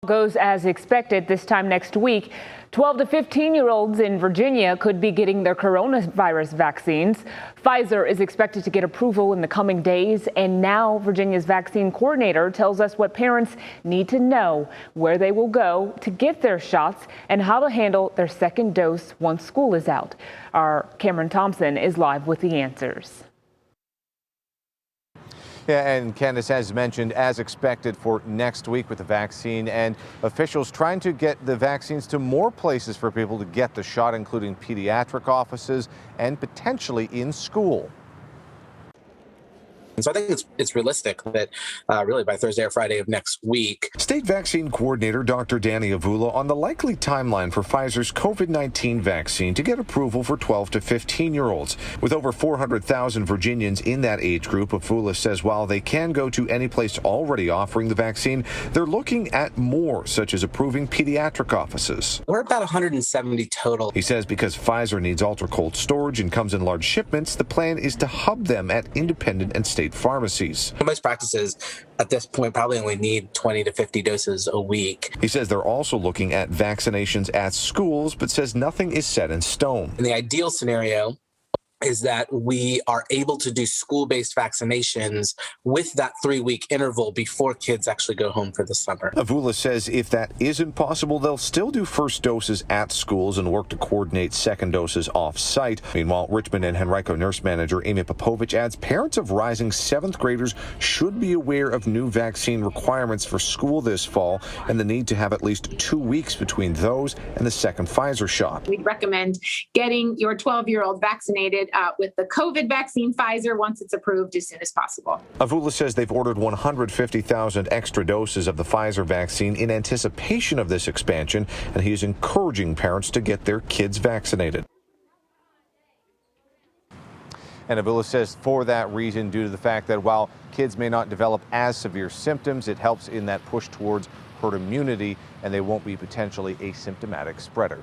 Goes as expected this time next week. 12 to 15-year-olds in Virginia could be getting their coronavirus vaccines. Pfizer is expected to get approval in the coming days, and now Virginia's vaccine coordinator tells us what parents need to know, where they will go to get their shots, and how to handle their second dose once school is out. Our Cameron Thompson is live with the answers. Yeah, and Candace, as mentioned, as expected for next week with the vaccine, and officials trying to get the vaccines to more places for people to get the shot, including pediatric offices and potentially in school. And so I think it's realistic that really by Thursday or Friday of next week. State Vaccine Coordinator Dr. Danny Avula on the likely timeline for Pfizer's COVID-19 vaccine to get approval for 12 to 15-year-olds. With over 400,000 Virginians in that age group, Avula says while they can go to any place already offering the vaccine, they're looking at more, such as approving pediatric offices. We're about 170 total. He says because Pfizer needs ultra-cold storage and comes in large shipments, the plan is to hub them at independent and state pharmacies. Most practices at this point probably only need 20 to 50 doses a week. He says they're also looking at vaccinations at schools, but says nothing is set in stone. In the ideal scenario is that we are able to do school-based vaccinations with that 3-week interval before kids actually go home for the summer. Avula says if that isn't possible, they'll still do first doses at schools and work to coordinate second doses off-site. Meanwhile, Richmond and Henrico nurse manager Amy Popovich adds parents of rising 7th graders should be aware of new vaccine requirements for school this fall and the need to have at least 2 weeks between those and the second Pfizer shot. We'd recommend getting your 12-year-old vaccinated with the COVID vaccine Pfizer once it's approved as soon as possible. Avula says they've ordered 150,000 extra doses of the Pfizer vaccine in anticipation of this expansion, and he is encouraging parents to get their kids vaccinated. And Avila says for that reason, due to the fact that while kids may not develop as severe symptoms, it helps in that push towards herd immunity, and they won't be potentially asymptomatic spreaders.